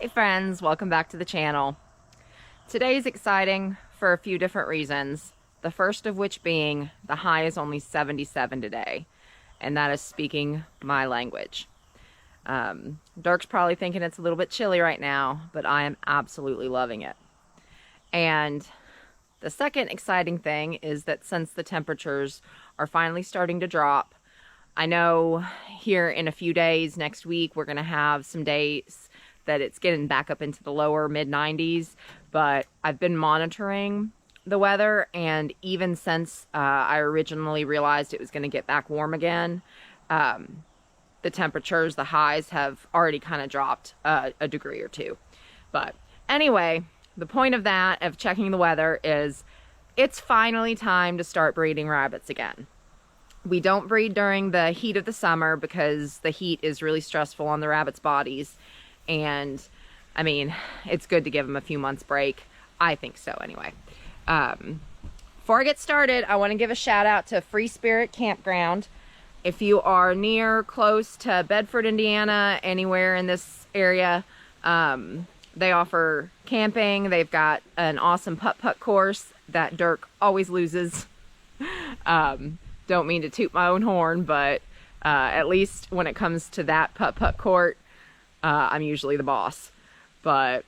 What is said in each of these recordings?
Hey friends, welcome back to the channel. Today is exciting for a few different reasons. The first of which being the high is only 77 today, and that is speaking my language. Dirk's probably thinking it's a little bit chilly right now, but I am absolutely loving it. And the second exciting thing is that since the temperatures are finally starting to drop, I know here in a few days, next week, we're going to have some days that it's getting back up into the lower mid-90s, but I've been monitoring the weather, and even since I originally realized it was going to get back warm again, the temperatures, the highs have already kind of dropped a degree or two. But anyway, the point of that, of checking the weather, is it's finally time to start breeding rabbits again. We don't breed during the heat of the summer because the heat is really stressful on the rabbits' bodies. And I mean, it's good to give them a few months break. I think so anyway. Before I get started, I want to give a shout out to Free Spirit Campground. If you are near, close to Bedford, Indiana, anywhere in this area, they offer camping. They've got an awesome putt-putt course that Dirk always loses. Don't mean to toot my own horn, but at least when it comes to that putt-putt court, I'm usually the boss. But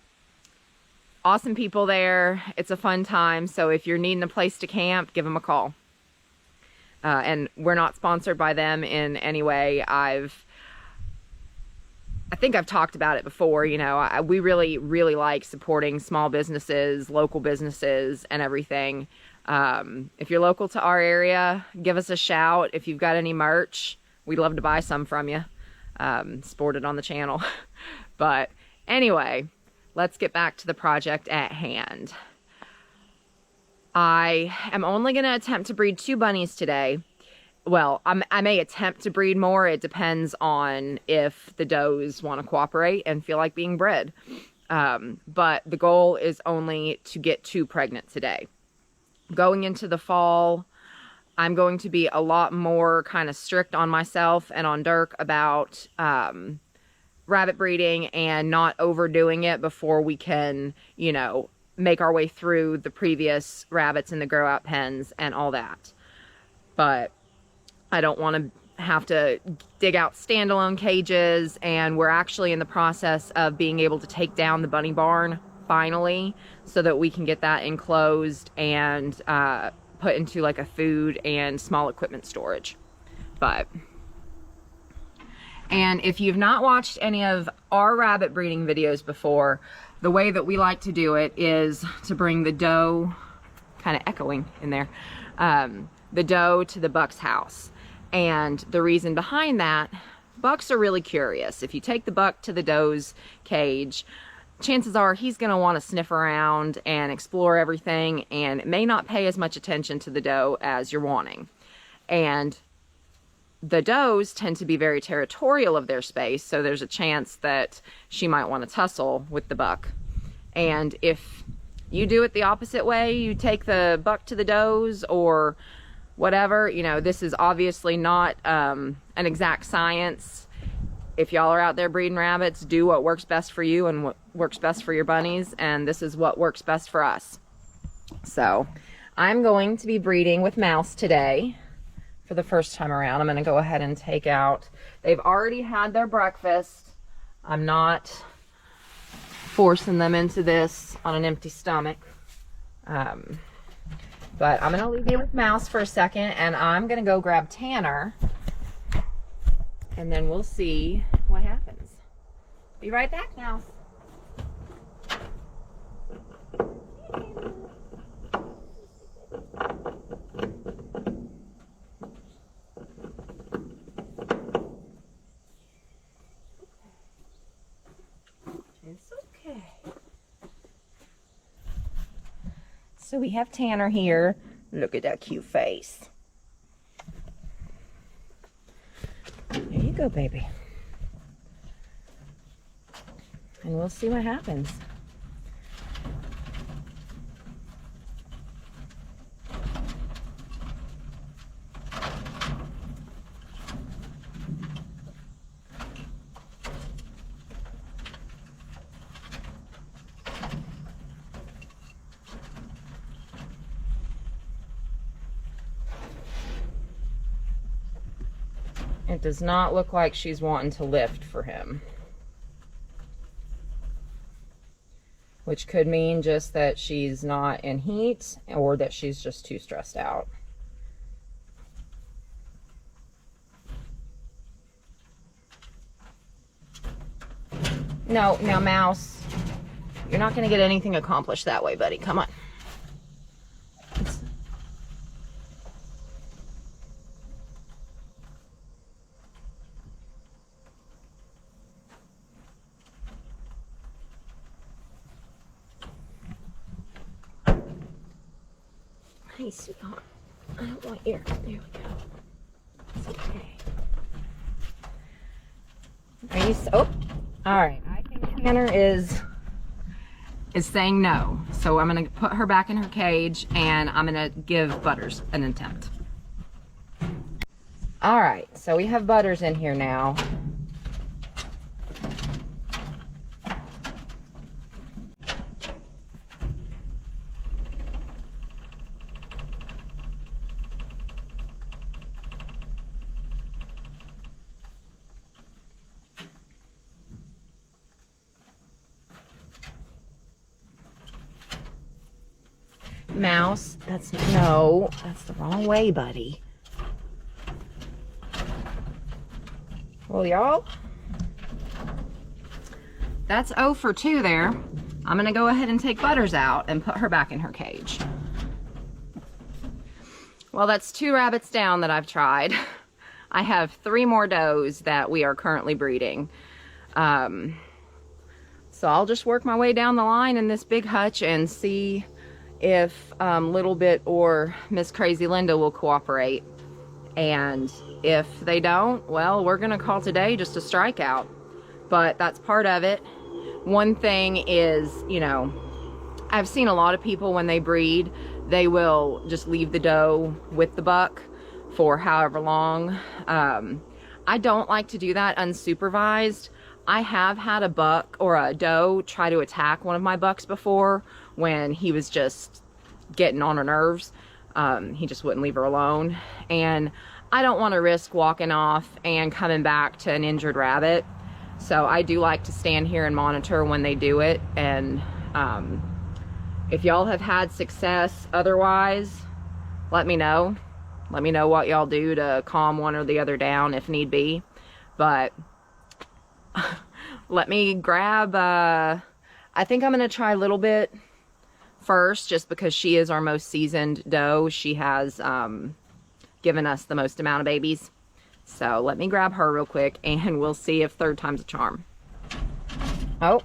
awesome people there. It's a fun time. So if you're needing a place to camp, give them a call. And we're not sponsored by them in any way. I think I've talked about it before. You know, we really, really like supporting small businesses, local businesses, and everything. If you're local to our area, give us a shout. If you've got any merch, we'd love to buy some from you. Sport it on the channel. But anyway, let's get back to the project at hand. I am only going to attempt to breed 2 bunnies today. Well, I may attempt to breed more. It depends on if the does want to cooperate and feel like being bred. But the goal is only to get 2 pregnant today. Going into the fall, I'm going to be a lot more kind of strict on myself and on Dirk about rabbit breeding and not overdoing it before we can, you know, make our way through the previous rabbits in the grow out pens and all that. But I don't want to have to dig out standalone cages, and we're actually in the process of being able to take down the bunny barn finally so that we can get that enclosed and put into like a food and small equipment storage. And if you've not watched any of our rabbit breeding videos before, the way that we like to do it is to bring the doe, kind of echoing in there, the doe to the buck's house. And the reason behind that, bucks are really curious. If you take the buck to the doe's cage, chances are he's going to want to sniff around and explore everything, and may not pay as much attention to the doe as you're wanting. And the does tend to be very territorial of their space, so there's a chance that she might want to tussle with the buck. And if you do it the opposite way, you take the buck to the does or whatever, you know, this is obviously not an exact science. If y'all are out there breeding rabbits, do what works best for you and what works best for your bunnies, and this is what works best for us. So I'm going to be breeding with Mouse today for the first time around. I'm going to go ahead and take out, they've already had their breakfast. I'm not forcing them into this on an empty stomach. But I'm going to leave you with Mouse for a second, and I'm going to go grab Tanner, and then we'll see what happens. Be right back, Mouse. It's okay. So we have Tanner here. Look at that cute face. There you go, baby. And we'll see what happens. It does not look like she's wanting to lift for him. Which could mean just that she's not in heat or that she's just too stressed out. No, now Mouse, you're not going to get anything accomplished that way, buddy. Come on. Hey, sweetheart. I don't want your... There we go. It's okay. Are you... Oh, all right. I think Tanner is saying no. So I'm going to put her back in her cage, and I'm going to give Butters an attempt. All right. So we have Butters in here now. Mouse, that's the wrong way, buddy. Well, y'all, that's 0 for 2 there. I'm gonna go ahead and take Butters out and put her back in her cage. Well, that's 2 rabbits down that I've tried. I have 3 more does that we are currently breeding. So I'll just work my way down the line in this big hutch and see if Little Bit or Miss Crazy Linda will cooperate. And if they don't, well, we're gonna call today just a strikeout. But that's part of it. One thing is, you know, I've seen a lot of people when they breed, they will just leave the doe with the buck for however long. I don't like to do that unsupervised. I have had a buck or a doe try to attack one of my bucks before when he was just getting on her nerves. He just wouldn't leave her alone. And I don't want to risk walking off and coming back to an injured rabbit. So I do like to stand here and monitor when they do it. And if y'all have had success otherwise, let me know. Let me know what y'all do to calm one or the other down if need be. But let me grab, I think I'm going to try Little Bit first, just because she is our most seasoned doe. She has given us the most amount of babies. So let me grab her real quick and we'll see if 3rd time's a charm. Oh.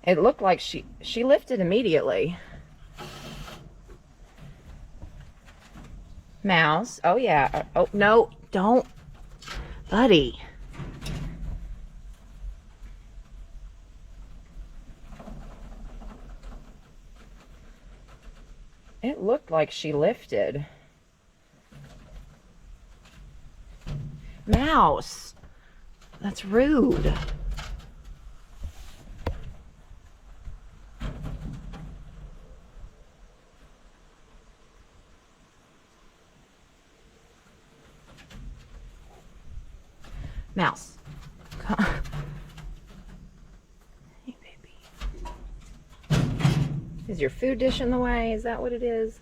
It looked like she lifted immediately. Mouse. Oh yeah. Oh no, don't. Buddy. It looked like she lifted. Mouse. That's rude. Mouse. Hey, baby. Is your food dish in the way? Is that what it is?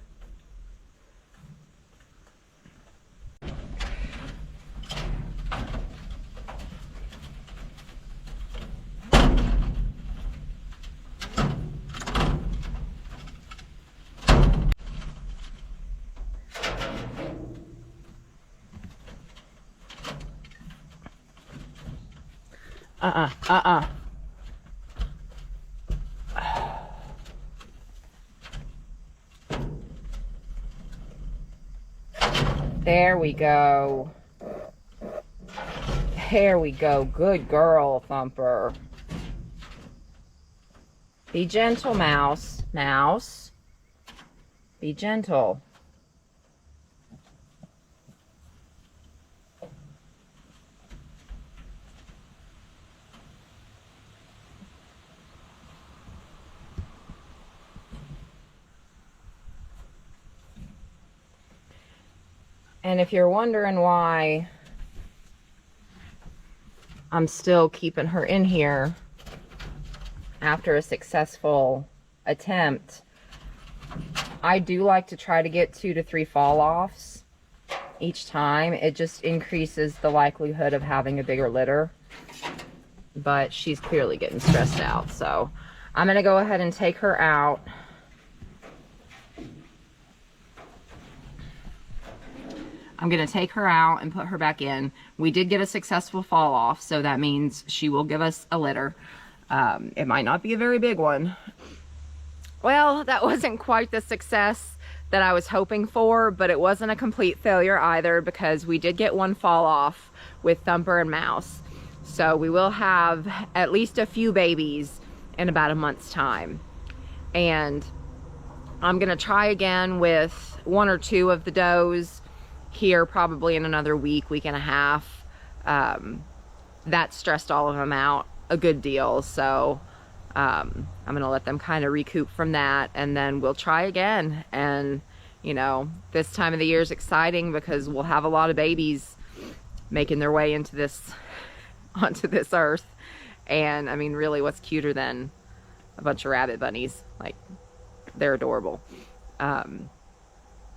There we go. There we go. Good girl, Thumper. Be gentle, Mouse. Mouse. Be gentle. And if you're wondering why I'm still keeping her in here after a successful attempt, I do like to try to get 2 to 3 fall-offs each time. It just increases the likelihood of having a bigger litter. But she's clearly getting stressed out, so I'm gonna go ahead and take her out. I'm gonna take her out and put her back in. We did get a successful fall off, so that means she will give us a litter. It might not be a very big one. Well, that wasn't quite the success that I was hoping for, but it wasn't a complete failure either, because we did get one fall off with Thumper and Mouse. So we will have at least a few babies in about a month's time. And I'm gonna try again with 1 or 2 of the does here probably in another week and a half. That stressed all of them out a good deal. So I'm gonna let them kind of recoup from that, and then we'll try again. And you know, this time of the year is exciting because we'll have a lot of babies making their way into this onto this earth. And I mean, really, what's cuter than a bunch of rabbit bunnies? Like, they're adorable.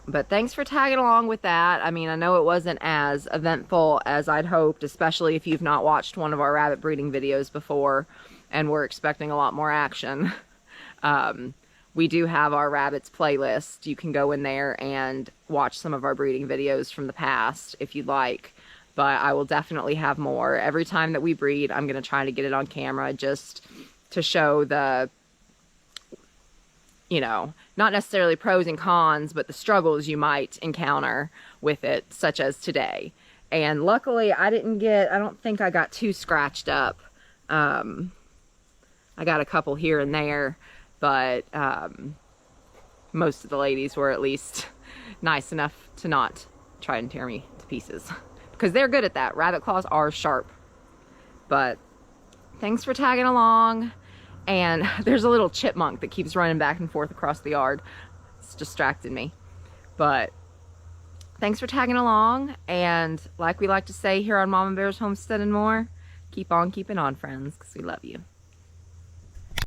But thanks for tagging along with that. I mean, I know it wasn't as eventful as I'd hoped, especially if you've not watched one of our rabbit breeding videos before and we're expecting a lot more action. We do have our rabbits playlist. You can go in there and watch some of our breeding videos from the past if you'd like. But I will definitely have more. Every time that we breed, I'm going to try to get it on camera just to show the, you know, not necessarily pros and cons, but the struggles you might encounter with it, such as today. And luckily, I don't think I got too scratched up. I got a couple here and there, but most of the ladies were at least nice enough to not try and tear me to pieces. Because they're good at that. Rabbit claws are sharp. But thanks for tagging along. And there's a little chipmunk that keeps running back and forth across the yard. It's distracted me. But thanks for tagging along. And like we like to say here on Mama Bear's Homestead and More, keep on keeping on, friends, because we love you.